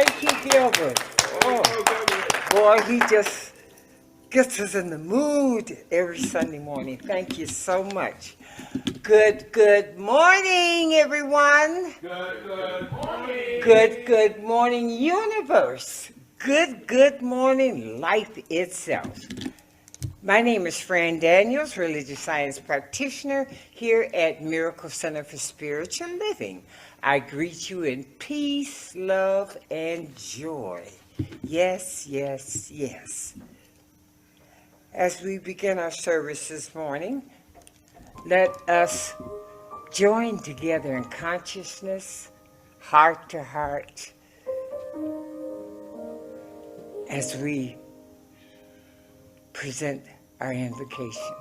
Thank you, Gilbert. Oh, boy, he just gets us in the mood every Sunday morning. Thank you so much. Good morning, everyone. Good morning. Good morning, universe. Good morning, life itself. My name is Fran Daniels, religious science practitioner here at Miracle Center for Spiritual Living. I greet you in peace, love, and joy. Yes, yes, yes. As we begin our service this morning, let us join together in consciousness, heart to heart, as we present our invocation.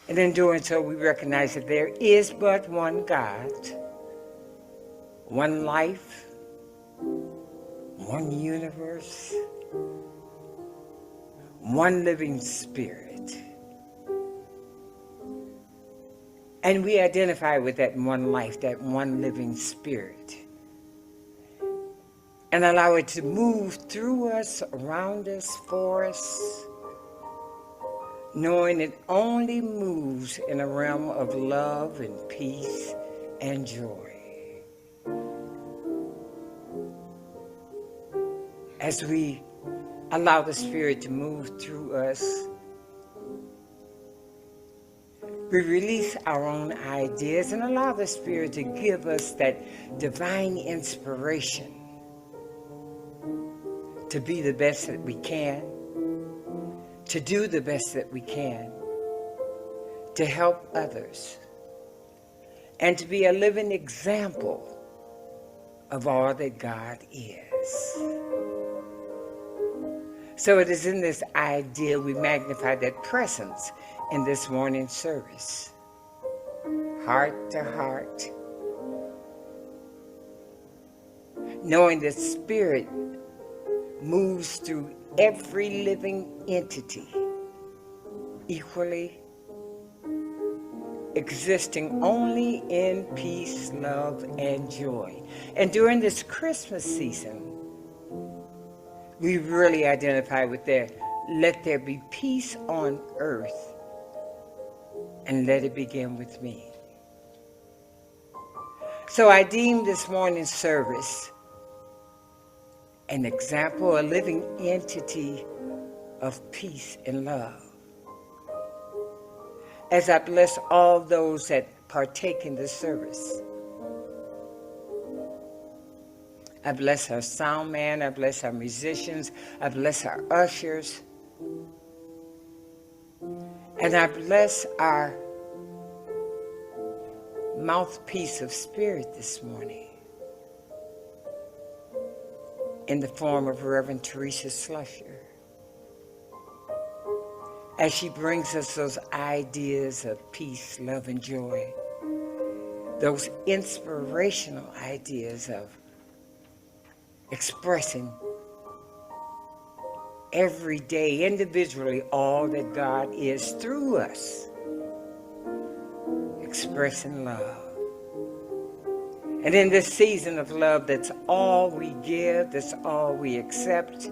And in doing so, we recognize that there is but one God, one life, one universe, one living spirit. And we identify with that one life, that one living spirit, and allow it to move through us, around us, for us, knowing it only moves in a realm of love and peace and joy. As we allow the Spirit to move through us, we release our own ideas and allow the Spirit to give us that divine inspiration to be the best that we can, to do the best that we can, to help others, and to be a living example of all that God is. So it is in this idea we magnify that presence in this morning's service, heart to heart, knowing that Spirit moves through every living entity equally, existing only in peace, love, and joy. And during this Christmas season, we really identify with that. Let there be peace on earth, and let it begin with me. So I deem this morning's service an example, a living entity of peace and love. As I bless all those that partake in this service, I bless our sound man, I bless our musicians, I bless our ushers, and I bless our mouthpiece of Spirit this morning in the form of Reverend Teresa Slusher, as she brings us those ideas of peace, love, and joy, those inspirational ideas of expressing every day, individually, all that God is through us, expressing love. And in this season of love, that's all we give, that's all we accept,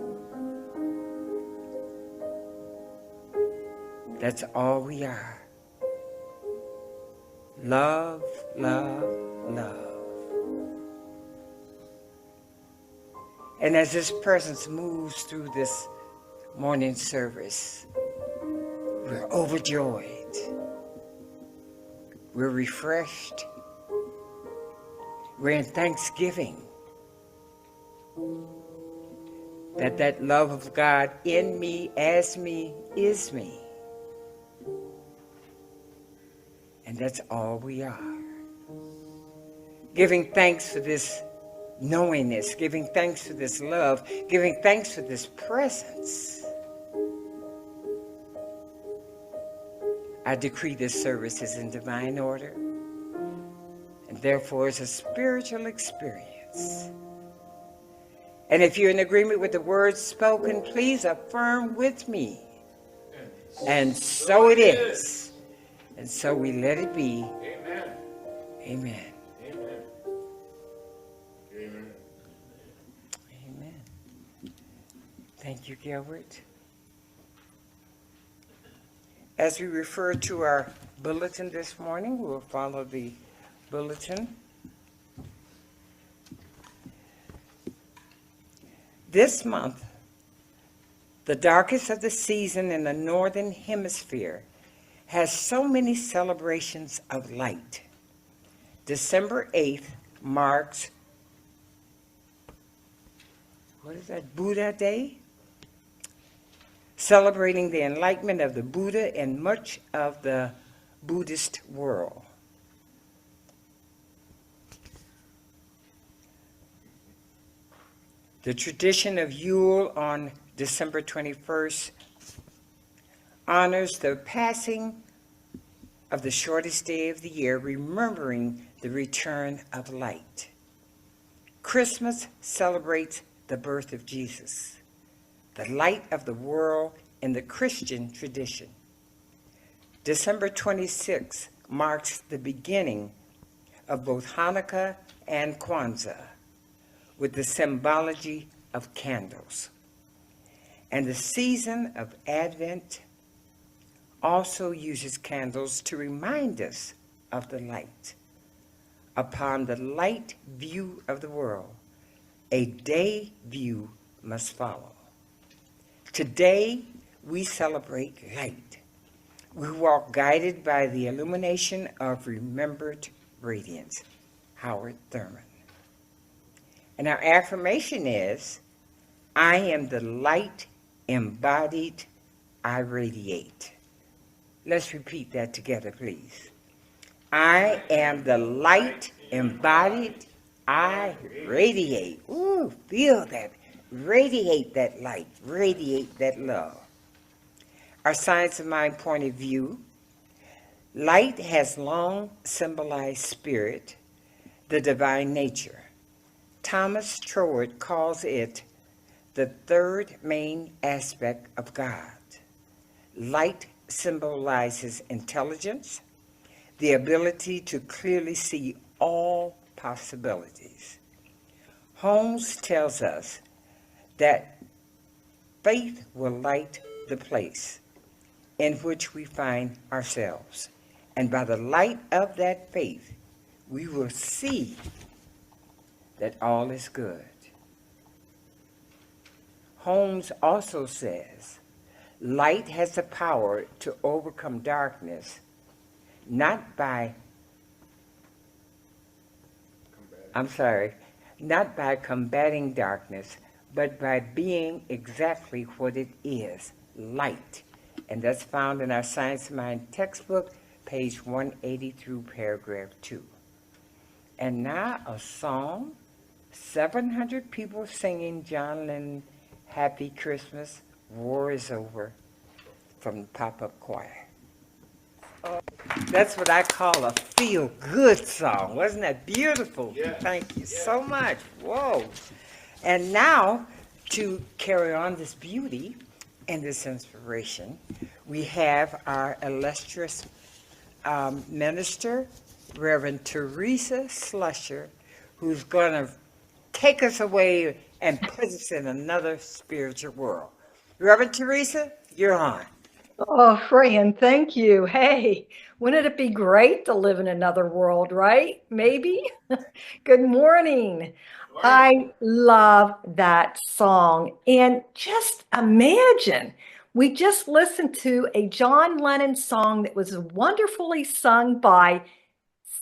that's all we are. Love, love, love. And as this presence moves through this morning service, we're overjoyed. We're refreshed. We're in thanksgiving that love of God in me, as me, is me. And that's all we are. Giving thanks for this knowingness, giving thanks for this love, giving thanks for this presence. I decree this service is in divine order, and therefore is a spiritual experience. And if you're in agreement with the words spoken, please affirm with me. And so it is. And so we let it be. Amen. Amen. Amen. Thank you, Gilbert. As we refer to our bulletin this morning, we'll follow the bulletin. This month, the darkest of the season in the Northern Hemisphere, has so many celebrations of light. December 8th marks, Buddha Day? Celebrating the enlightenment of the Buddha and much of the Buddhist world. The tradition of Yule on December 21st honors the passing of the shortest day of the year, remembering the return of light. Christmas celebrates the birth of Jesus, the light of the world in the Christian tradition. December 26th marks the beginning of both Hanukkah and Kwanzaa, with the symbology of candles. And the season of Advent also uses candles to remind us of the light. Upon the light view of the world, a day view must follow. Today, we celebrate light. We walk guided by the illumination of remembered radiance. Howard Thurman. And our affirmation is, I am the light embodied, I radiate. Let's repeat that together, please. I am the light embodied, I radiate. Ooh, feel that. Radiate that light. Radiate that love. Our Science of Mind point of view. Light has long symbolized spirit, the divine nature. Thomas Troward calls it the third main aspect of God. Light symbolizes intelligence, the ability to clearly see all possibilities. Holmes tells us that faith will light the place in which we find ourselves. And by the light of that faith, we will see that all is good. Holmes also says, light has the power to overcome darkness, not by combating darkness, but by being exactly what it is, light. And that's found in our Science of Mind textbook, page 180 through paragraph 2. And now a song, 700 people singing John Lennon, Happy Christmas, War is Over, from the pop-up choir. That's what I call a feel-good song. Wasn't that beautiful? Yeah. Thank you so much. Whoa. And now, to carry on this beauty and this inspiration, we have our illustrious minister, Reverend Teresa Slusher, who's going to take us away and put us in another spiritual world. Reverend Teresa, you're on. Oh, Fran, thank you. Hey, wouldn't it be great to live in another world, right? Maybe? Good morning. I love that song. And just imagine, we just listened to a John Lennon song that was wonderfully sung by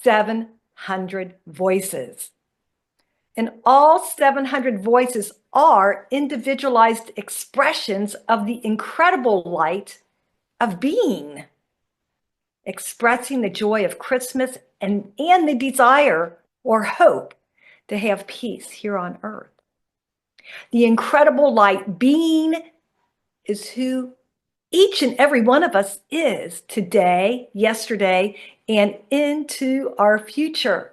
700 voices. And all 700 voices are individualized expressions of the incredible light of being, expressing the joy of Christmas and the desire or hope to have peace here on earth. The incredible light being is who each and every one of us is today, yesterday, and into our future.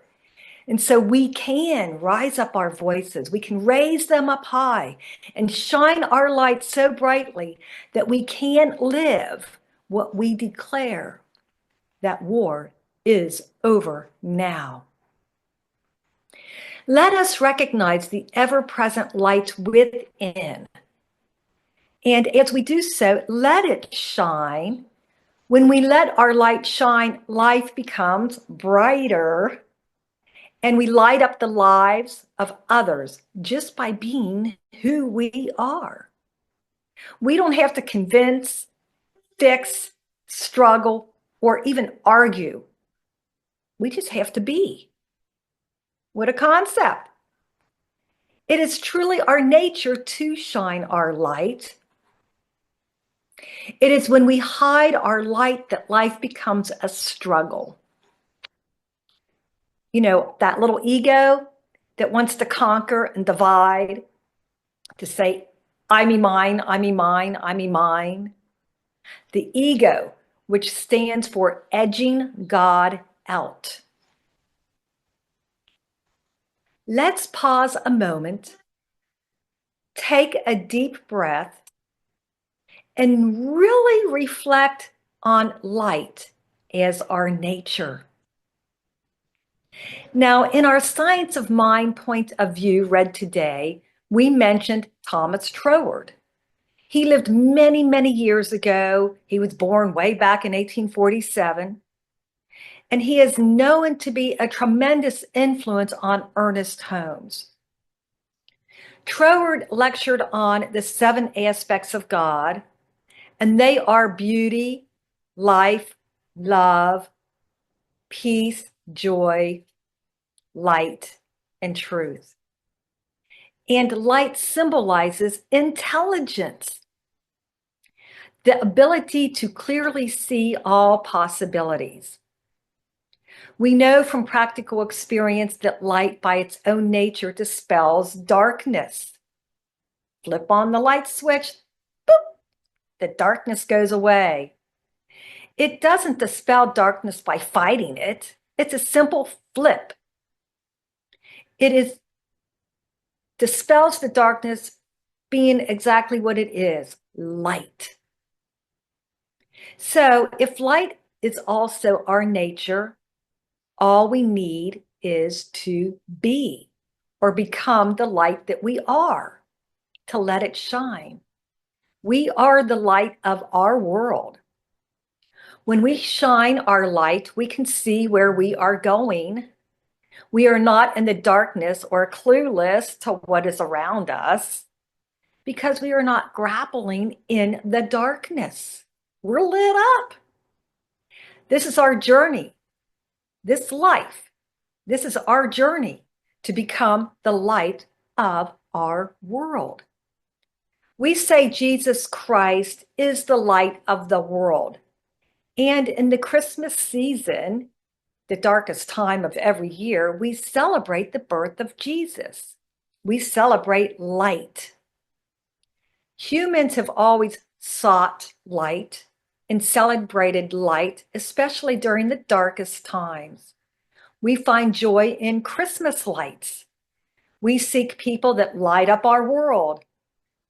And so we can rise up our voices, we can raise them up high and shine our light so brightly that we can live what we declare, that war is over now. Let us recognize the ever-present light within And as we do so, let it shine. When we let our light shine, life becomes brighter, and we light up the lives of others just by being who we are. We don't have to convince, fix, struggle, or even argue. We just have to be. What a concept. It is truly our nature to shine our light. It is when we hide our light that life becomes a struggle. You know, that little ego that wants to conquer and divide, to say, I me mine, I me mine, I me mine. The ego, which stands for edging God out. Let's pause a moment, take a deep breath, and really reflect on light as our nature. Now, in our Science of Mind point of view read today, we mentioned Thomas Troward. He lived many, many years ago. He was born way back in 1847. And he is known to be a tremendous influence on Ernest Holmes. Troward lectured on the 7 aspects of God, and they are beauty, life, love, peace, joy, light, and truth. And light symbolizes intelligence, the ability to clearly see all possibilities. We know from practical experience that light by its own nature dispels darkness. Flip on the light switch, boop, the darkness goes away. It doesn't dispel darkness by fighting it. It's a simple flip. It dispels the darkness being exactly what it is, light. So if light is also our nature, all we need is to be or become the light that we are, to let it shine. We are the light of our world. When we shine our light, we can see where we are going. We are not in the darkness or clueless to what is around us because we are not grappling in the darkness. We're lit up. This is our journey, this life. This is our journey to become the light of our world. We say Jesus Christ is the light of the world. And in the Christmas season, the darkest time of every year, we celebrate the birth of Jesus. We celebrate light. Humans have always sought light and celebrated light, especially during the darkest times. We find joy in Christmas lights. We seek people that light up our world.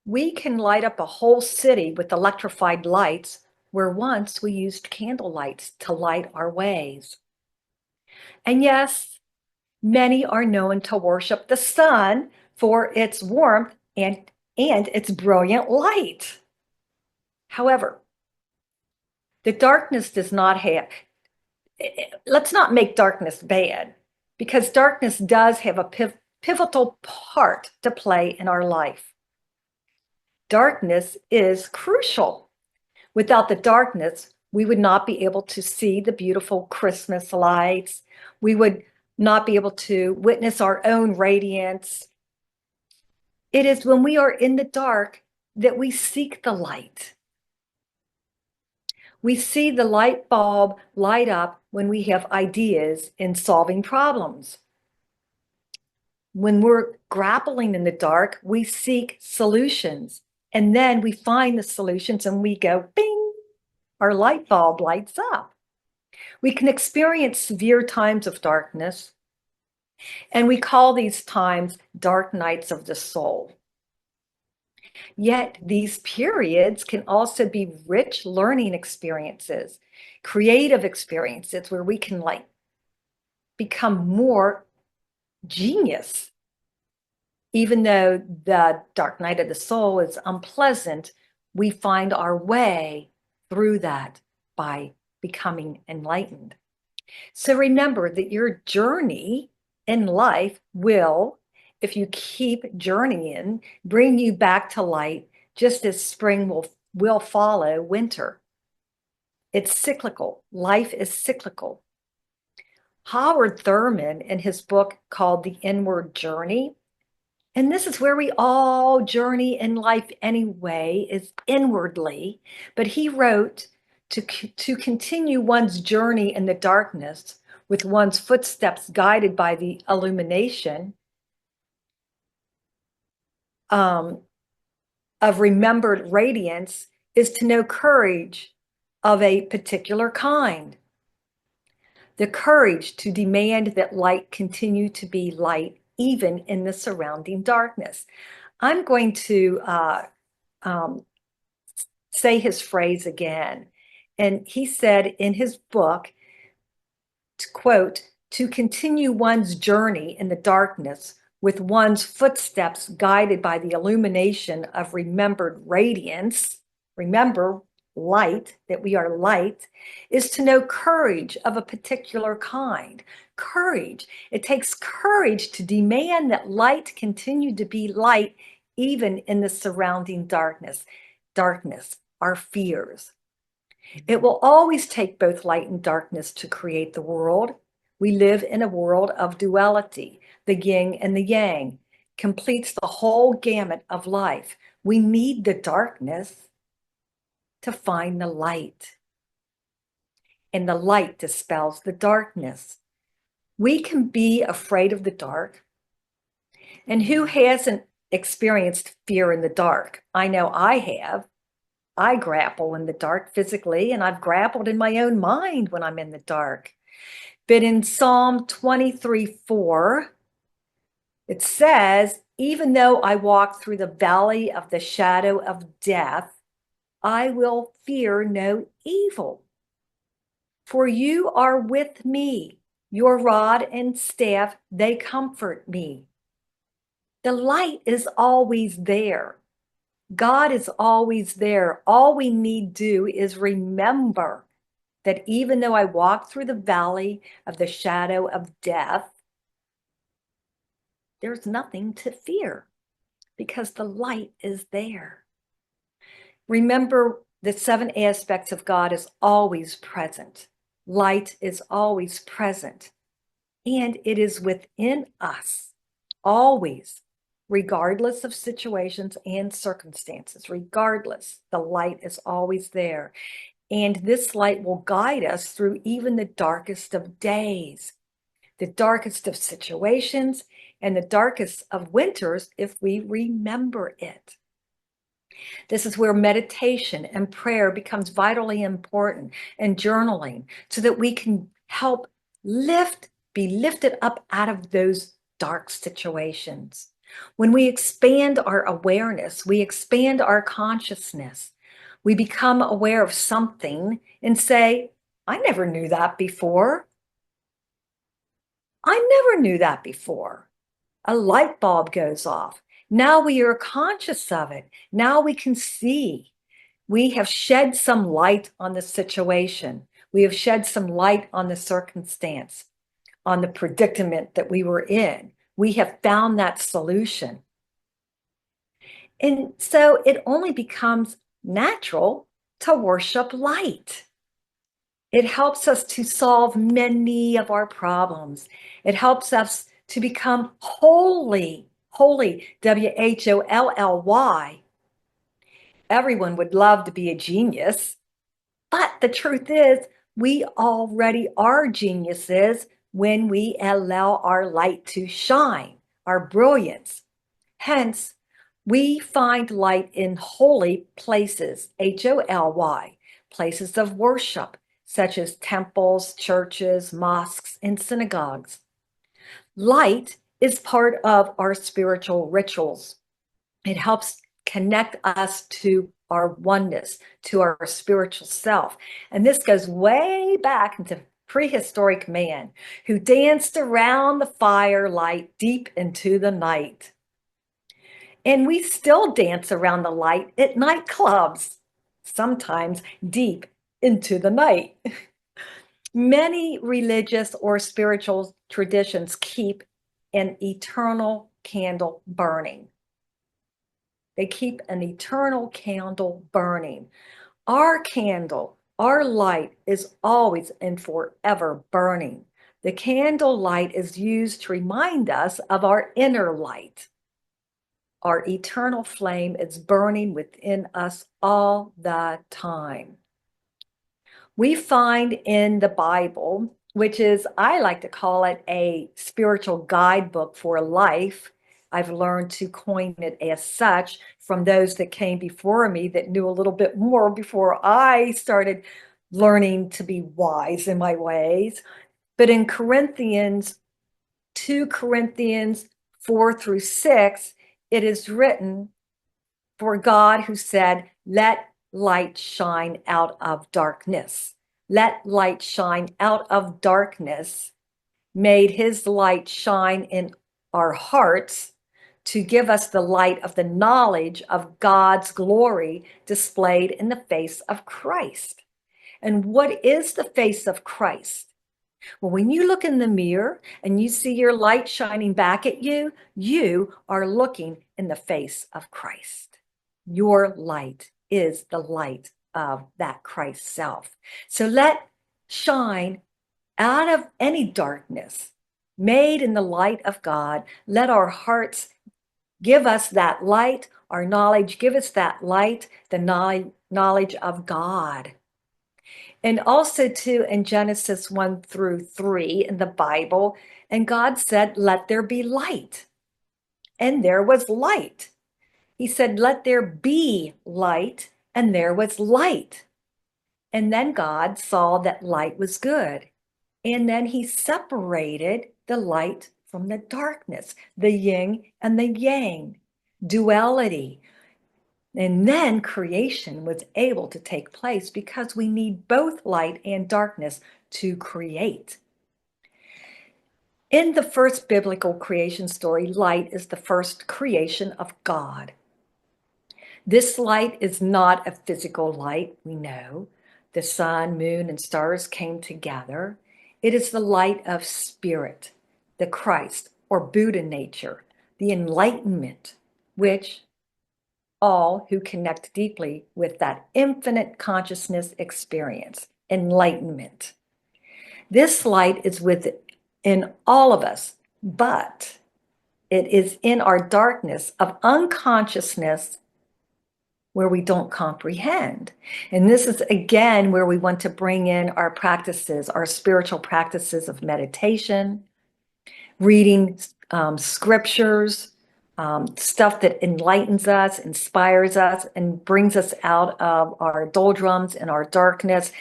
We can light up a whole city with electrified lights where once we used candle lights to light our ways. And yes, many are known to worship the sun for its warmth and its brilliant light. However, the darkness does not have, let's not make darkness bad, because darkness does have a pivotal part to play in our life. Darkness is crucial. Without the darkness, we would not be able to see the beautiful Christmas lights. We would not be able to witness our own radiance. It is when we are in the dark that we seek the light. We see the light bulb light up when we have ideas in solving problems. When we're grappling in the dark, we seek solutions. And then we find the solutions and we go, bing, our light bulb lights up. We can experience severe times of darkness, and we call these times dark nights of the soul. Yet these periods can also be rich learning experiences, creative experiences where we can become more genius. Even though the dark night of the soul is unpleasant, we find our way through that by becoming enlightened. So remember that your journey in life will, if you keep journeying, bring you back to light, just as spring will follow winter. It's cyclical. Life is cyclical. Howard Thurman, in his book called The Inward Journey, and this is where we all journey in life anyway, is inwardly. But he wrote to continue one's journey in the darkness with one's footsteps guided by the illumination of remembered radiance is to know courage of a particular kind. The courage to demand that light continue to be light even in the surrounding darkness. I'm going to say his phrase again. And he said in his book, quote, to continue one's journey in the darkness with one's footsteps guided by the illumination of remembered radiance, remember light, that we are light, is to know courage of a particular kind. Courage. It takes courage to demand that light continue to be light even in the surrounding darkness. Darkness, our fears. It will always take both light and darkness to create the world. We live in a world of duality. The yin and the yang completes the whole gamut of life. We need the darkness to find the light. And the light dispels the darkness. We can be afraid of the dark. And who hasn't experienced fear in the dark? I know I have. I grapple in the dark physically, and I've grappled in my own mind when I'm in the dark. But in Psalm 23:4, it says, even though I walk through the valley of the shadow of death, I will fear no evil. For you are with me, your rod and staff, they comfort me. The light is always there. God is always there. All we need do is remember that even though I walk through the valley of the shadow of death, there's nothing to fear because the light is there. Remember, the 7 aspects of God is always present. Light is always present, and it is within us, always, regardless of situations and circumstances. Regardless, the light is always there. And this light will guide us through even the darkest of days, the darkest of situations, and the darkest of winters if we remember it. This is where meditation and prayer becomes vitally important, and journaling, so that we can help be lifted up out of those dark situations. When we expand our awareness, we expand our consciousness. We become aware of something and say, I never knew that before. I never knew that before. A light bulb goes off. Now we are conscious of it. Now we can see. We have shed some light on the situation. We have shed some light on the circumstance, on the predicament that we were in. We have found that solution. And so it only becomes natural to worship light. It helps us to solve many of our problems. It helps us to become holy, W-H-O-L-L-Y. Everyone would love to be a genius, but the truth is, we already are geniuses when we allow our light to shine, our brilliance. Hence, we find light in holy places, H-O-L-Y, places of worship, such as temples, churches, mosques, and synagogues. Light is part of our spiritual rituals. It helps connect us to our oneness, to our spiritual self. And this goes way back into prehistoric man, who danced around the firelight deep into the night. And we still dance around the light at nightclubs, sometimes deep into the night. Many religious or spiritual traditions keep an eternal candle burning. They keep an eternal candle burning. Our candle, our light is always and forever burning. The candle light is used to remind us of our inner light. Our eternal flame is burning within us all the time. We find in the Bible, which is, I like to call it a spiritual guidebook for life. I've learned to coin it as such from those that came before me that knew a little bit more before I started learning to be wise in my ways. But in Corinthians, 2 Corinthians 4-6, it is written, for God who said, let light shine out of darkness. Let light shine out of darkness, made his light shine in our hearts to give us the light of the knowledge of God's glory displayed in the face of Christ. And what is the face of Christ? Well, when you look in the mirror and you see your light shining back at you, you are looking in the face of Christ. Your light is the light of that Christ self. So let shine out of any darkness made in the light of God. Let our hearts give us that light, our knowledge, give us that light, the knowledge of God. And also too in Genesis 1-3 in the Bible, and God said, let there be light. And there was light. He said, let there be light, and there was light. And then God saw that light was good. And then he separated the light from the darkness, the yin and the yang, duality. And then creation was able to take place because we need both light and darkness to create. In the first biblical creation story, light is the first creation of God. This light is not a physical light, we know. The sun, moon, and stars came together. It is the light of spirit, the Christ or Buddha nature, the enlightenment, which all who connect deeply with that infinite consciousness experience, enlightenment. This light is within all of us, but it is in our darkness of unconsciousness where we don't comprehend. And this is again where we want to bring in our practices, our spiritual practices of meditation, reading scriptures, stuff that enlightens us, inspires us, and brings us out of our doldrums and our darkness.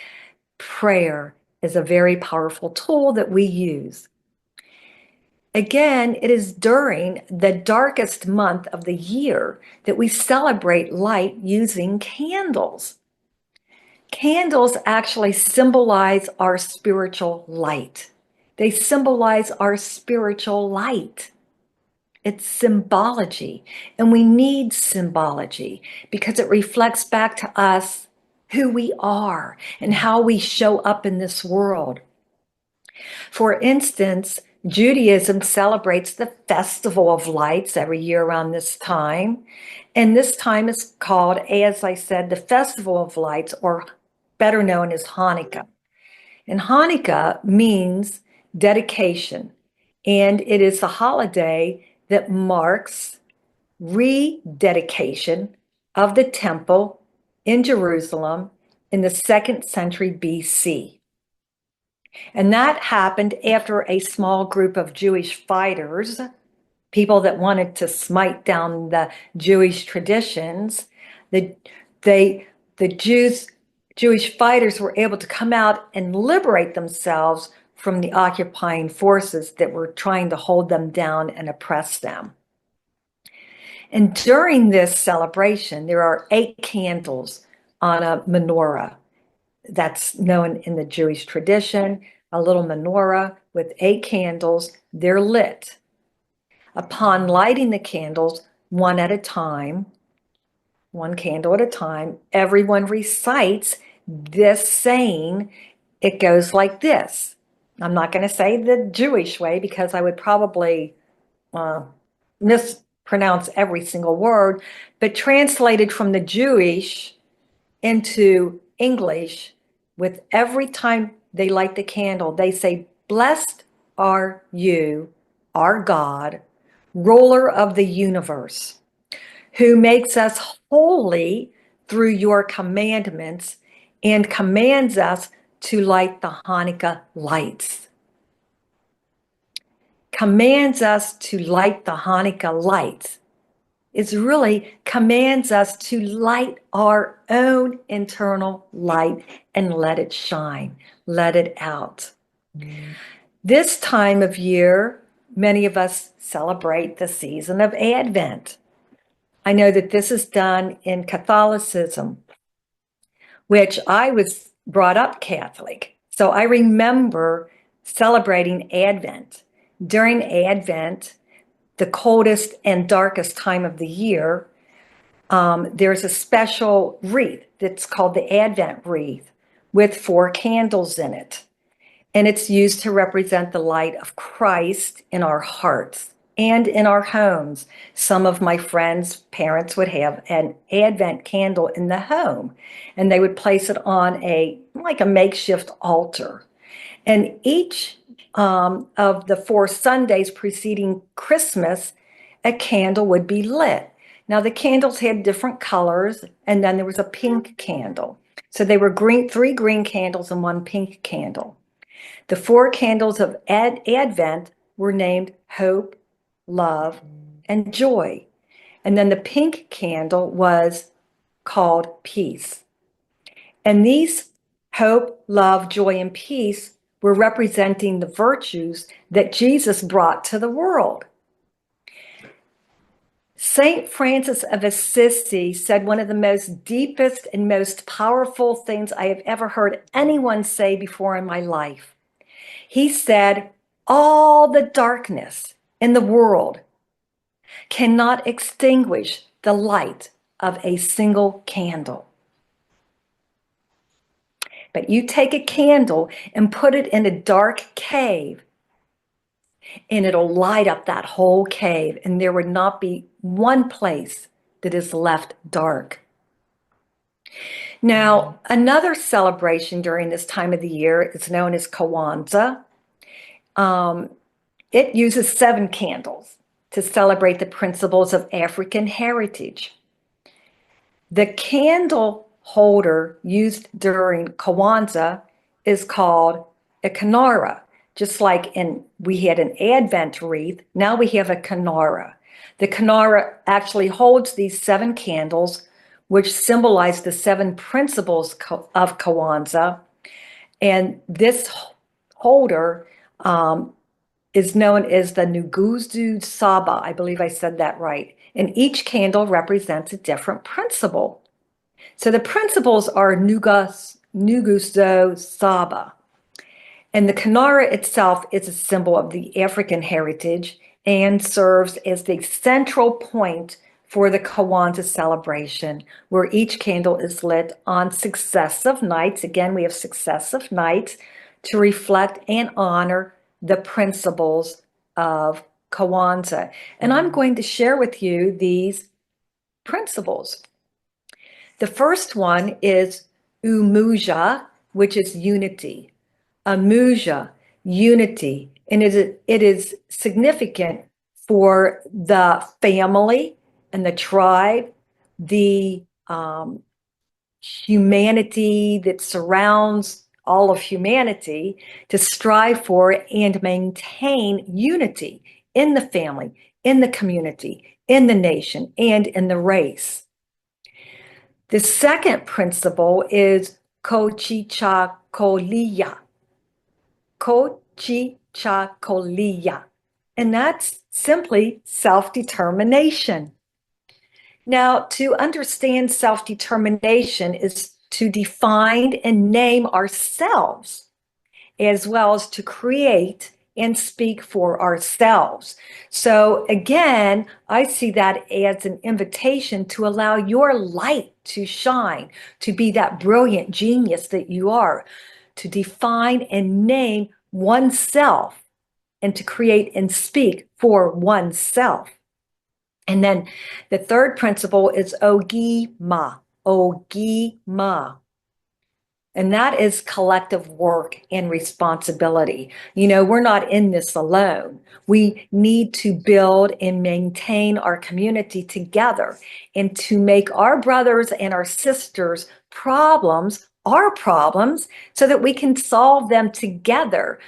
Prayer is a very powerful tool that we use. Again, it is during the darkest month of the year that we celebrate light using candles. Candles actually symbolize our spiritual light. They symbolize our spiritual light. It's symbology, and we need symbology because it reflects back to us who we are and how we show up in this world. For instance, Judaism celebrates the Festival of Lights every year around this time. And this time is called, as I said, the Festival of Lights, or better known as Hanukkah. And Hanukkah means dedication. And it is a holiday that marks rededication of the temple in Jerusalem in the 2nd century BC. And that happened after a small group of Jewish fighters, people that wanted to smite down the Jewish traditions, the Jewish fighters were able to come out and liberate themselves from the occupying forces that were trying to hold them down and oppress them. And during this celebration, there are 8 candles on a menorah. That's known in the Jewish tradition, a little menorah with 8 candles. They're lit. Upon lighting the candles, one at a time, one candle at a time. Everyone recites this saying. It goes like this. I'm not going to say the Jewish way because I would probably mispronounce every single word, but translated from the Jewish into English, with every time they light the candle, they say, "Blessed are you, our God, ruler of the universe, who makes us holy through your commandments and commands us to light the Hanukkah lights." Commands us to light the Hanukkah lights. It really commands us to light our own internal light and let it shine, let it out. This time of year, many of us celebrate the season of Advent. I know that this is done in Catholicism, which I was brought up Catholic. So I remember celebrating Advent. During Advent, the coldest and darkest time of the year, there's a special wreath that's called the Advent wreath with 4 candles in it. And it's used to represent the light of Christ in our hearts and in our homes. Some of my friends' parents would have an Advent candle in the home, and they would place it on a makeshift altar. And each of the 4 Sundays preceding Christmas, a candle would be lit. Now, the candles had different colors, and then there was a pink candle. So they were 3 green candles and 1 pink candle. The 4 candles of Advent were named Hope, Love, and Joy. And then the pink candle was called Peace. And these hope, love, joy, and peace were representing the virtues that Jesus brought to the world. Saint Francis of Assisi said one of the most deepest and most powerful things I have ever heard anyone say before in my life. He said, "All the darkness in the world cannot extinguish the light of a single candle." But you take a candle and put it in a dark cave, and it'll light up that whole cave, and there would not be one place that is left dark. Now, another celebration during this time of the year is known as Kwanzaa. It uses 7 candles to celebrate the principles of African heritage. The candle holder used during Kwanzaa is called a kinara. Just like we had an Advent wreath, now we have a kinara. The kinara actually holds these 7 candles, which symbolize the 7 principles of Kwanzaa. And this holder is known as the Nguzo Saba. I believe I said that right. And each candle represents a different principle. So the principles are Nguzo Saba. And the kinara itself is a symbol of the African heritage and serves as the central point for the Kwanzaa celebration, where each candle is lit on successive nights. Again, we have successive nights to reflect and honor the principles of Kwanzaa. And I'm going to share with you these principles. The first one is Umoja, which is unity. Umoja, unity. And it is significant for the family and the tribe, the humanity that surrounds all of humanity, to strive for and maintain unity in the family, in the community, in the nation, and in the race. The second principle is Kochichakolia. Kochichakolia. And that's simply self-determination. Now, to understand self-determination is to define and name ourselves, as well as to create and speak for ourselves. So again, I see that as an invitation to allow your light to shine, to be that brilliant genius that you are, to define and name oneself, and to create and speak for oneself. And then the third principle is ogima, ogima. And that is collective work and responsibility. You know, we're not in this alone. We need to build and maintain our community together and to make our brothers and our sisters' problems our problems so that we can solve them together.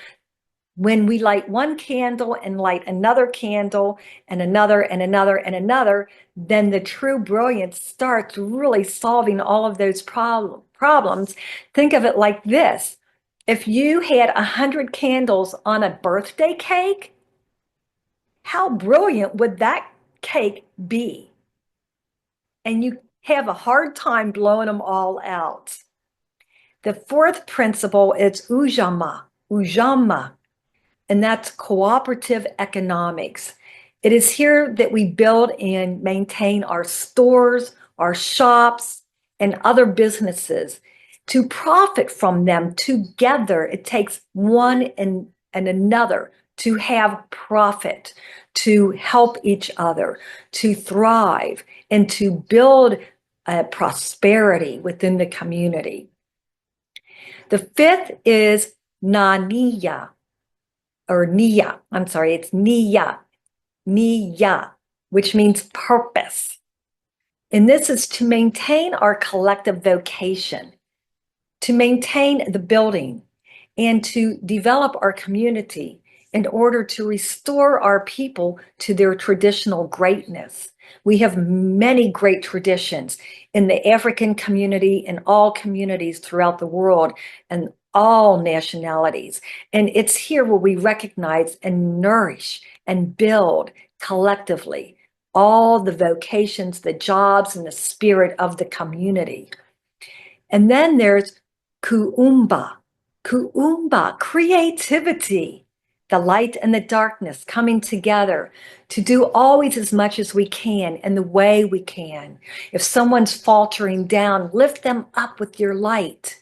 When we light one candle and light another candle and another and another and another, then the true brilliance starts really solving all of those problems. Think of it like this. If you had 100 candles on a birthday cake, how brilliant would that cake be? And you have a hard time blowing them all out. The fourth principle is ujama, ujama. And that's cooperative economics. It is here that we build and maintain our stores, our shops, and other businesses. To profit from them together, it takes one and another to have profit, to help each other, to thrive, and to build prosperity within the community. The fifth is naniya. Or niya, I'm sorry, it's niya, which means purpose. And this is to maintain our collective vocation, to maintain the building, and to develop our community in order to restore our people to their traditional greatness. We have many great traditions in the African community and all communities throughout the world and all nationalities. And it's here where we recognize and nourish and build collectively all the vocations, the jobs, and the spirit of the community. And then there's kuumba, creativity, the light and the darkness coming together to do always as much as we can and the way we can. If someone's faltering down, lift them up with your light.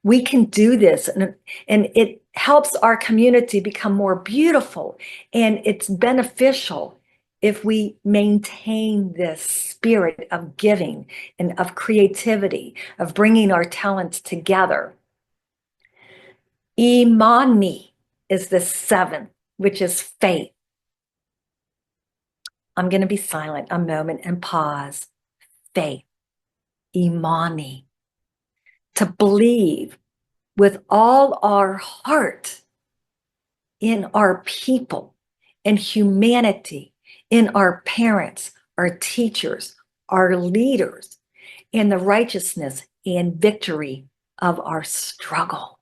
We can do this, and it helps our community become more beautiful, and it's beneficial if we maintain this spirit of giving and of creativity, of bringing our talents together. Imani is the seventh, which is faith. I'm going to be silent a moment and pause. Faith, Imani, to believe with all our heart in our people, in humanity, in our parents, our teachers, our leaders, in the righteousness and victory of our struggle.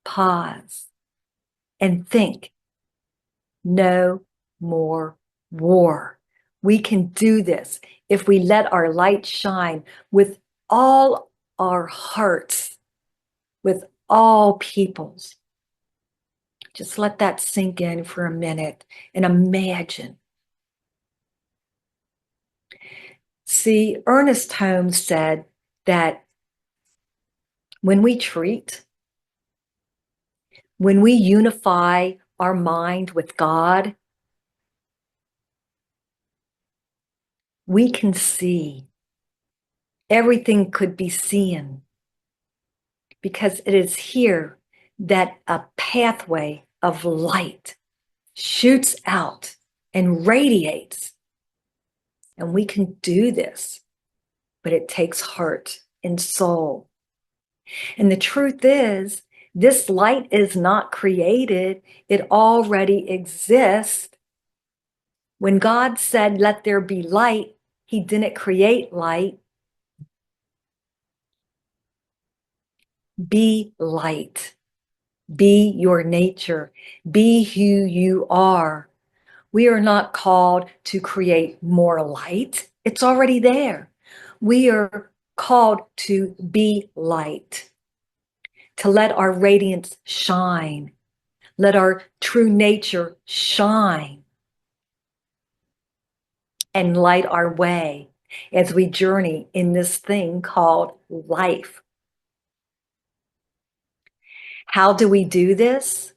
Pause and think. No more war. We can do this if we let our light shine with all our hearts, with all peoples. Just let that sink in for a minute and imagine. See, Ernest Holmes said that when we treat, when we unify our mind with God, we can see. Everything could be seen because it is here that a pathway of light shoots out and radiates. And we can do this, but it takes heart and soul. And the truth is, this light is not created. It already exists. When God said, "Let there be light," he didn't create light. Be light. Be your nature. Be who you are. We are not called to create more light. It's already there. We are called to be light, to let our radiance shine, Let our true nature shine and light our way as we journey in this thing called life. How do we do this?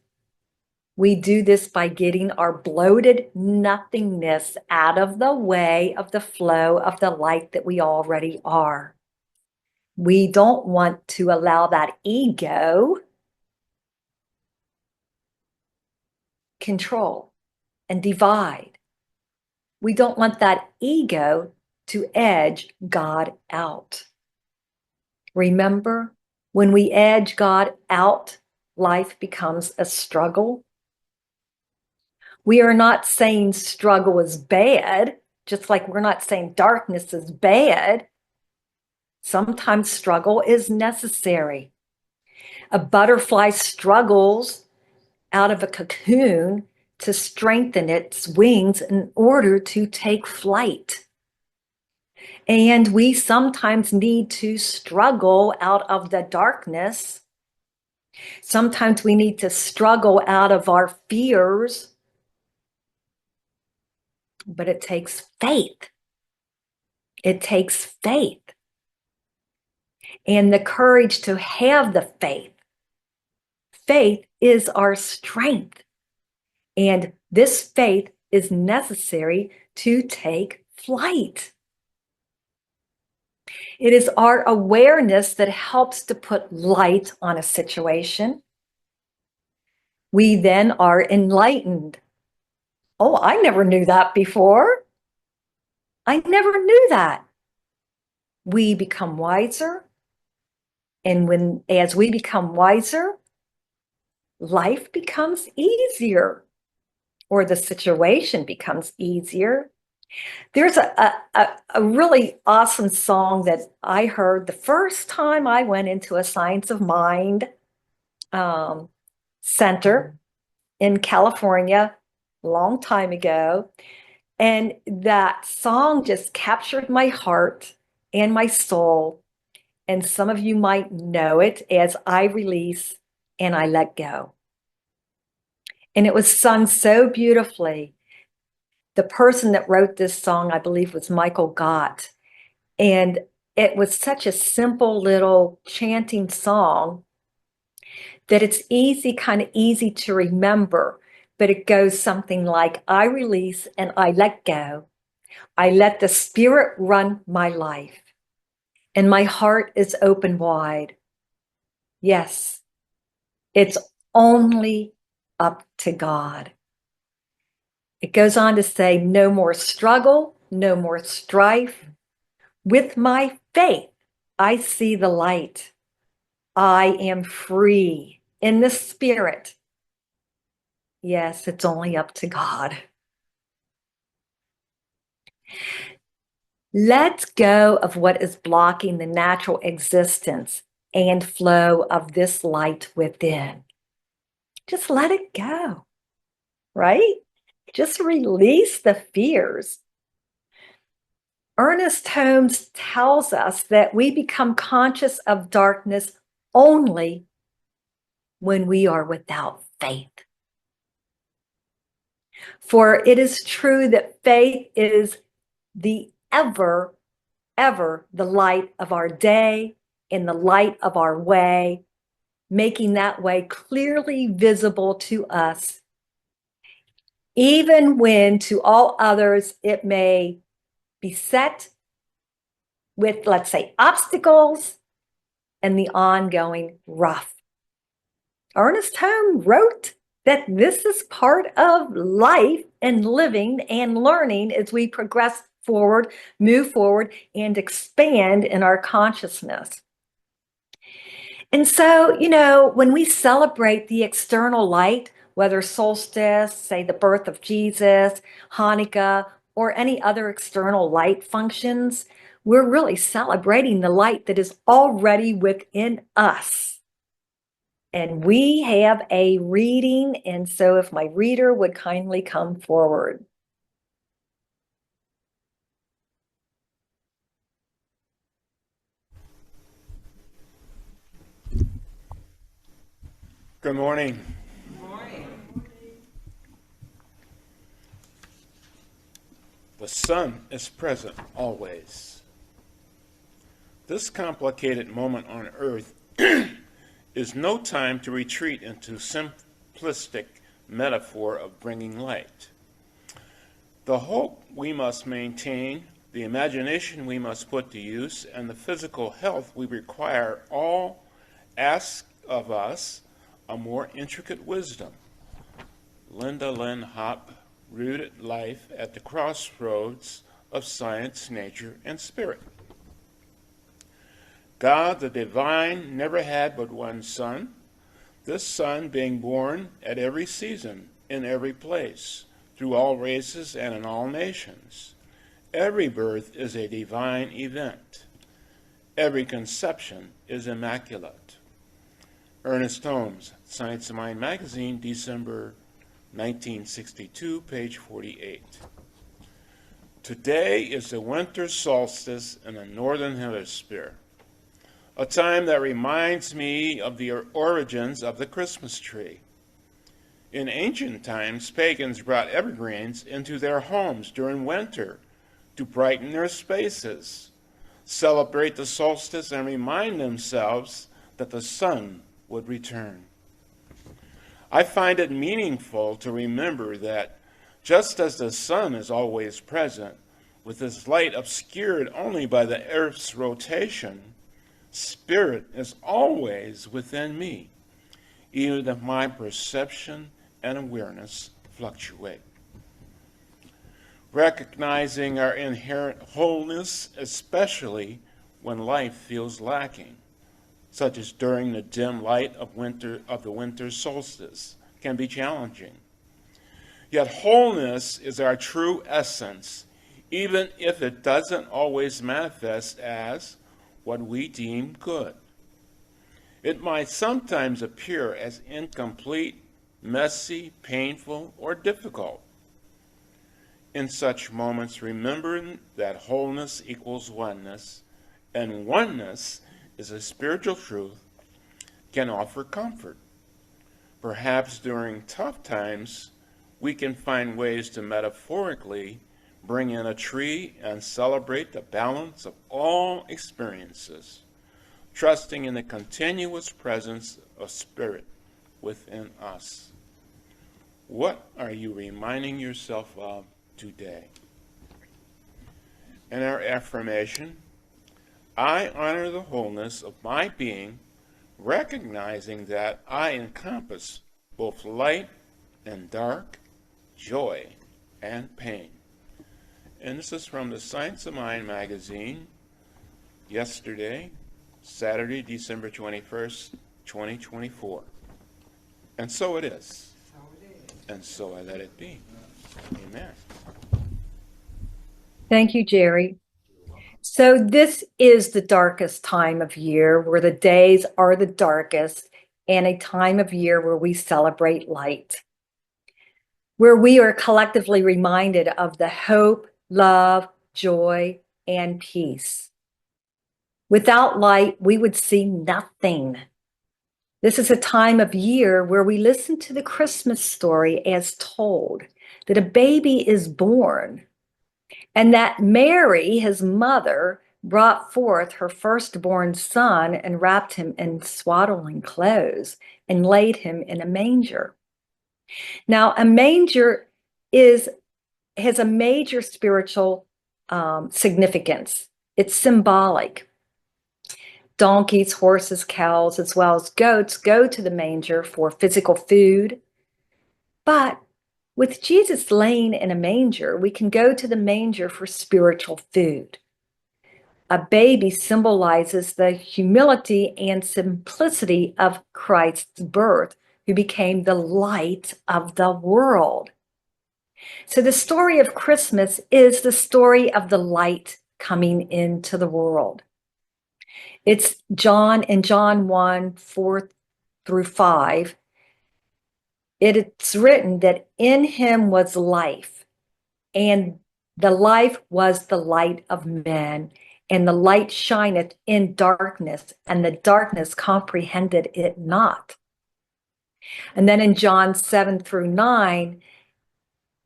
We do this by getting our bloated nothingness out of the way of the flow of the light that we already are. We don't want to allow that ego control and divide. We don't want that ego to edge God out. Remember, when we edge God out, life becomes a struggle. We are not saying struggle is bad, just like we're not saying darkness is bad. Sometimes struggle is necessary. A butterfly struggles out of a cocoon to strengthen its wings in order to take flight. And we sometimes need to struggle out of the darkness. Sometimes we need to struggle out of our fears. But it takes faith. It takes faith and the courage to have the faith. Faith is our strength. And this faith is necessary to take flight. It is our awareness that helps to put light on a situation. We then are enlightened. Oh, I never knew that before. I never knew that. We become wiser. And as we become wiser, life becomes easier, or the situation becomes easier. There's a really awesome song that I heard the first time I went into a Science of Mind center in California a long time ago. And that song just captured my heart and my soul. And some of you might know it as I Release and I Let Go. And it was sung so beautifully. The person that wrote this song, I believe, was Michael Gott. And it was such a simple little chanting song that it's kind of easy to remember. But it goes something like, I release and I let go. I let the Spirit run my life. And my heart is open wide. Yes, it's only up to God. It goes on to say, no more struggle, no more strife. With my faith, I see the light. I am free in the Spirit. Yes, it's only up to God. Let go of what is blocking the natural existence and flow of this light within. Just let it go, right? Just release the fears. Ernest Holmes tells us that we become conscious of darkness only when we are without faith. For it is true that faith is the ever the light of our day and the light of our way, making that way clearly visible to us, even when to all others it may be set with, let's say, obstacles and the ongoing rough. Ernest Holmes wrote that this is part of life and living and learning as we progress forward, move forward, and expand in our consciousness. And so, when we celebrate the external light, whether solstice, say the birth of Jesus, Hanukkah, or any other external light functions, we're really celebrating the light that is already within us. And we have a reading, and so if my reader would kindly come forward. Good morning. Good morning. The sun is present always. This complicated moment on earth is no time to retreat into simplistic metaphor of bringing light. The hope we must maintain, the imagination we must put to use, and the physical health we require all ask of us a more intricate wisdom. Linda Lynn Hopp rooted life at the crossroads of science, nature, and spirit. God, the divine, never had but one son, this son being born at every season, in every place, through all races and in all nations. Every birth is a divine event. Every conception is immaculate. Ernest Holmes, Science of Mind magazine, December 1962, page 48. Today is the winter solstice in the northern hemisphere, a time that reminds me of the origins of the Christmas tree. In ancient times, pagans brought evergreens into their homes during winter to brighten their spaces, celebrate the solstice, and remind themselves that the sun would return. I find it meaningful to remember that just as the sun is always present, with its light obscured only by the earth's rotation, Spirit is always within me, even if my perception and awareness fluctuate. Recognizing our inherent wholeness, especially when life feels lacking, such as during the dim light of the winter solstice, can be challenging. Yet wholeness is our true essence, even if it doesn't always manifest as what we deem good. It might sometimes appear as incomplete, messy, painful, or difficult. In such moments, remembering that wholeness equals oneness, and oneness is a spiritual truth, can offer comfort. Perhaps during tough times, we can find ways to metaphorically bring in a tree and celebrate the balance of all experiences, trusting in the continuous presence of Spirit within us. What are you reminding yourself of today? In our affirmation, I honor the wholeness of my being, recognizing that I encompass both light and dark, joy and pain. And this is from the Science of Mind magazine, yesterday, Saturday, December 21st, 2024. And so it is. And so I let it be. Amen. Thank you, Jerry. So this is the darkest time of year where the days are the darkest, and a time of year where we celebrate light, where we are collectively reminded of the hope, love, joy, and peace. Without light, we would see nothing. This is a time of year where we listen to the Christmas story as told, that a baby is born, and that Mary, his mother, brought forth her firstborn son and wrapped him in swaddling clothes and laid him in a manger. Now, a manger has a major spiritual significance. It's symbolic. Donkeys, horses, cows, as well as goats go to the manger for physical food. But with Jesus laying in a manger, we can go to the manger for spiritual food. A baby symbolizes the humility and simplicity of Christ's birth, who became the light of the world. So the story of Christmas is the story of the light coming into the world. It's in John 1, 4 through 5. It's written that in him was life, and the life was the light of men, and the light shineth in darkness, and the darkness comprehended it not. And then in John 7 through 9,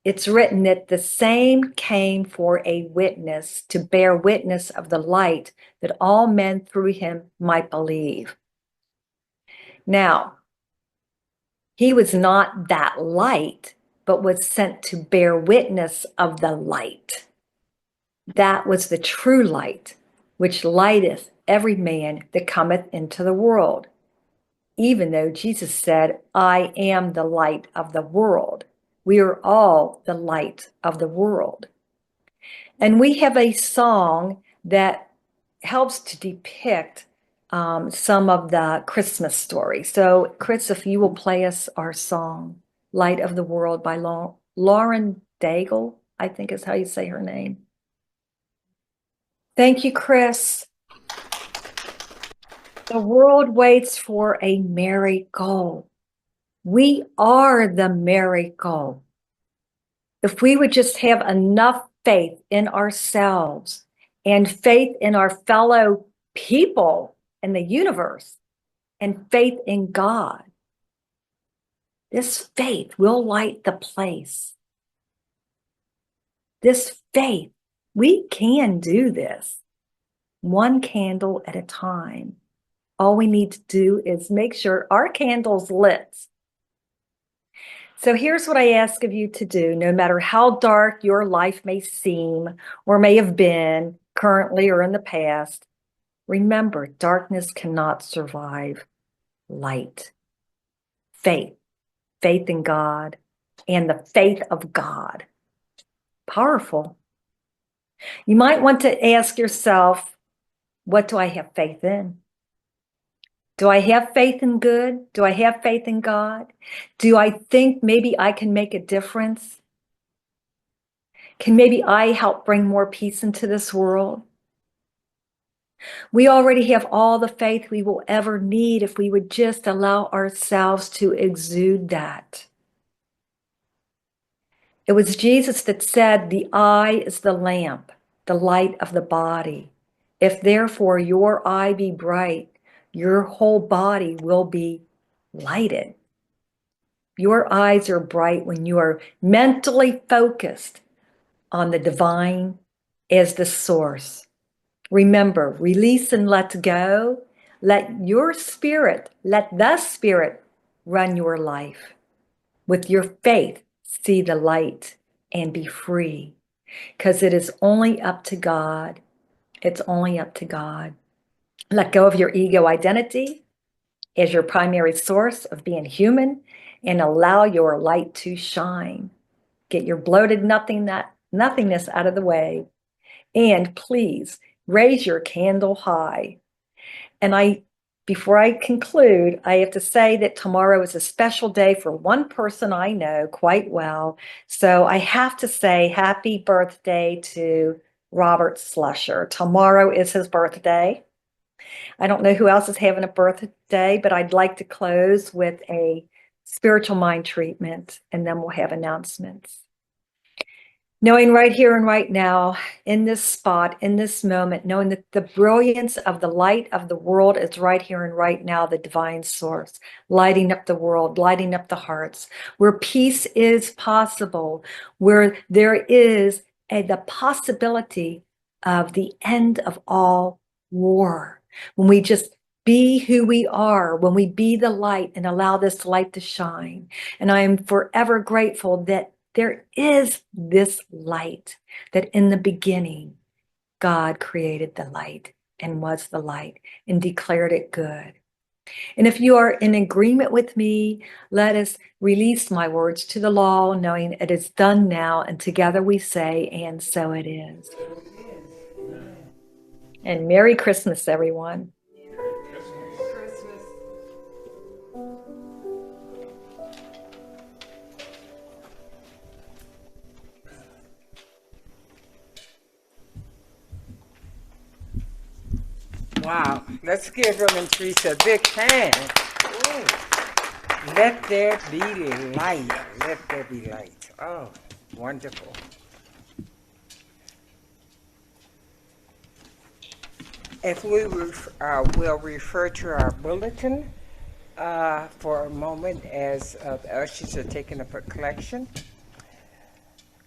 it's written that the same came for a witness, to bear witness of the light, that all men through him might believe. Now, he was not that light, but was sent to bear witness of the light. That was the true light, which lighteth every man that cometh into the world. Even though Jesus said, I am the light of the world. We are all the light of the world. And we have a song that helps to depict some of the Christmas story. So, Chris, if you will play us our song, Light of the World by Lauren Daigle, I think is how you say her name. Thank you, Chris. The world waits for a miracle. We are the miracle. If we would just have enough faith in ourselves and faith in our fellow people in the universe and faith in God, this faith will light the place. This faith, we can do this one candle at a time. All we need to do is make sure our candle's lit. So here's what I ask of you to do, no matter how dark your life may seem or may have been currently or in the past. Remember, darkness cannot survive light. Faith in God, and the faith of God. Powerful. You might want to ask yourself, what do I have faith in? Do I have faith in good? Do I have faith in God? Do I think maybe I can make a difference? Can maybe I help bring more peace into this world? We already have all the faith we will ever need if we would just allow ourselves to exude that. It was Jesus that said, the eye is the lamp, the light of the body. If therefore your eye be bright, your whole body will be lighted. Your eyes are bright when you are mentally focused on the divine as the source. Remember, release and let go. Let the spirit run your life. With your faith, see the light and be free. Because it is only up to God. It's only up to God. Let go of your ego identity as your primary source of being human and allow your light to shine. Get your bloated nothingness out of the way. And please raise your candle high. And before I conclude, I have to say that tomorrow is a special day for one person I know quite well. So I have to say happy birthday to Robert Slusher. Tomorrow is his birthday. I don't know who else is having a birthday, but I'd like to close with a spiritual mind treatment, and then we'll have announcements. Knowing right here and right now, in this spot, in this moment, knowing that the brilliance of the light of the world is right here and right now, the divine source, lighting up the world, lighting up the hearts, where peace is possible, where there is the possibility of the end of all war. When we just be who we are, when we be the light and allow this light to shine. And I am forever grateful that there is this light, that in the beginning, God created the light and was the light and declared it good. And if you are in agreement with me, let us release my words to the law, knowing it is done now. And together we say, and so it is. And Merry Christmas, everyone. Wow. Let's give Reverend Teresa a big hand. Ooh. Let there be light. Let there be light. Oh, wonderful. If we will refer to our bulletin for a moment as the ushers are taking up a collection.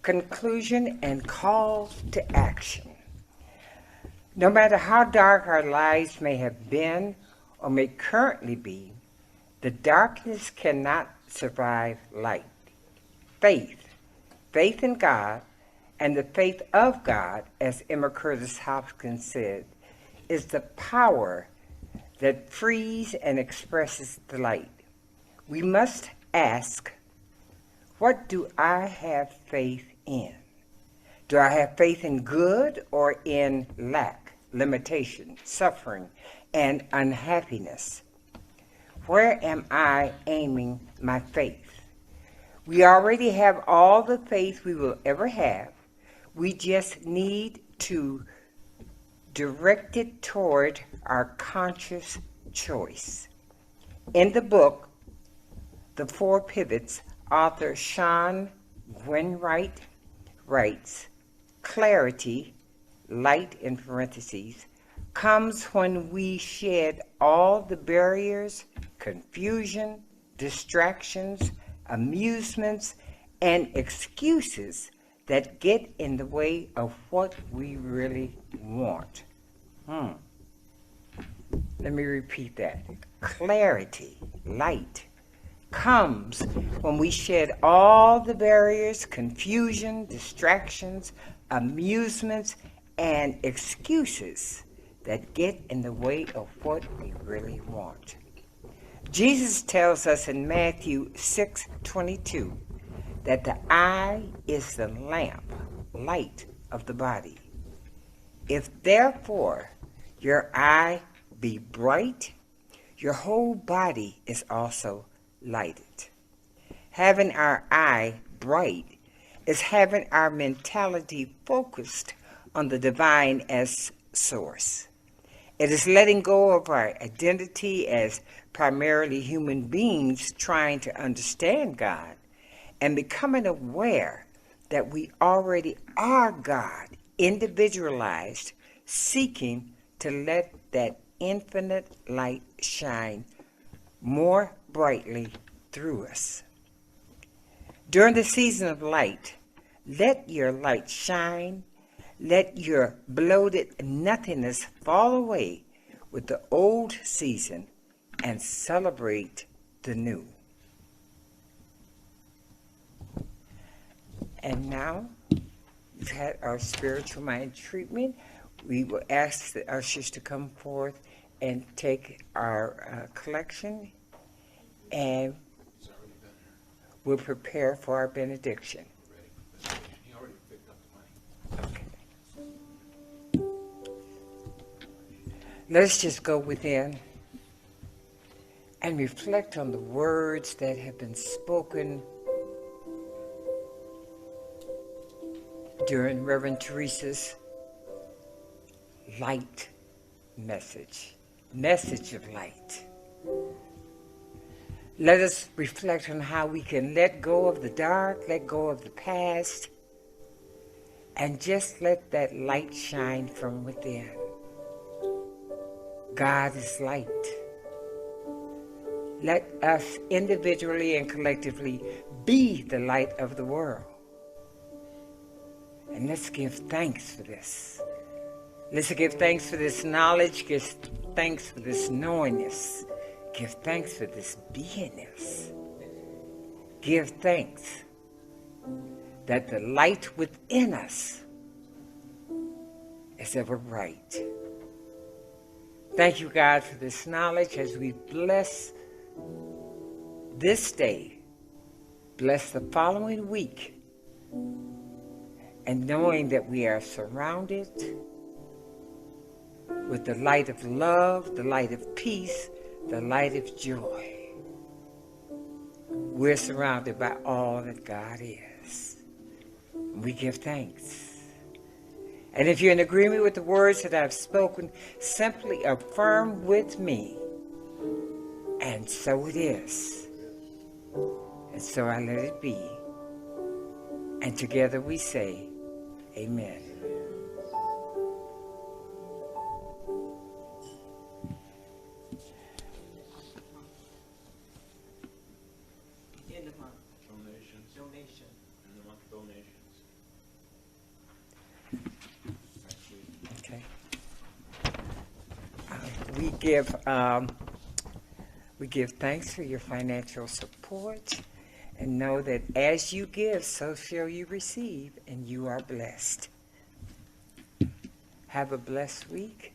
conclusion, and call to action. No matter how dark our lives may have been or may currently be, the darkness cannot survive light. Faith in God, and the faith of God, as Emma Curtis Hopkins said, is the power that frees and expresses the light. We must ask, what do I have faith in? Do I have faith in good or in lack, limitation, suffering, and unhappiness? Where am I aiming my faith? We already have all the faith we will ever have. We just need to direct it toward our conscious choice. In the book, The Four Pivots, author Sean Gwenwright writes, clarity, light in parentheses, comes when we shed all the barriers, confusion, distractions, amusements, and excuses that get in the way of what we really want. Let me repeat that. Clarity, light, comes when we shed all the barriers, confusion, distractions, amusements, and excuses that get in the way of what we really want. Jesus tells us in Matthew 6:22 that the eye is the lamp, light of the body. If therefore your eye be bright, your whole body is also lighted. Having our eye bright is having our mentality focused on the divine as source. It is letting go of our identity as primarily human beings trying to understand God and becoming aware that we already are God, individualized, seeking to let that infinite light shine more brightly through us. During the season of light, let your light shine. Let your bloated nothingness fall away with the old season and celebrate the new. And now, we've had our spiritual mind treatment. We will ask the ushers to come forth and take our collection, and we'll prepare for our benediction. Okay. Let's just go within and reflect on the words that have been spoken during Reverend Teresa's light message of light. Let us reflect on how we can let go of the dark, let go of the past, and just let that light shine from within. God is light. Let us individually and collectively be the light of the world. And let's give thanks for this. Let's give thanks for this knowledge, give thanks for this knowingness, give thanks for this beingness. Give thanks that the light within us is ever bright. Thank you, God, for this knowledge as we bless this day, bless the following week, and knowing that we are surrounded with the light of love, the light of peace, the light of joy. We're surrounded by all that God is. We give thanks. And if you're in agreement with the words that I've spoken, simply affirm with me. And so it is. And so I let it be. And together we say, Amen. Donations. In the month, donations. we give thanks for your financial support, and know that as you give, so shall you receive, and you are blessed. Have a blessed week,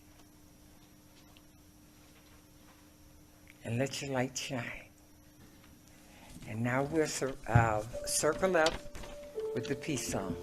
and let your light shine. And now we'll circle up with the peace song.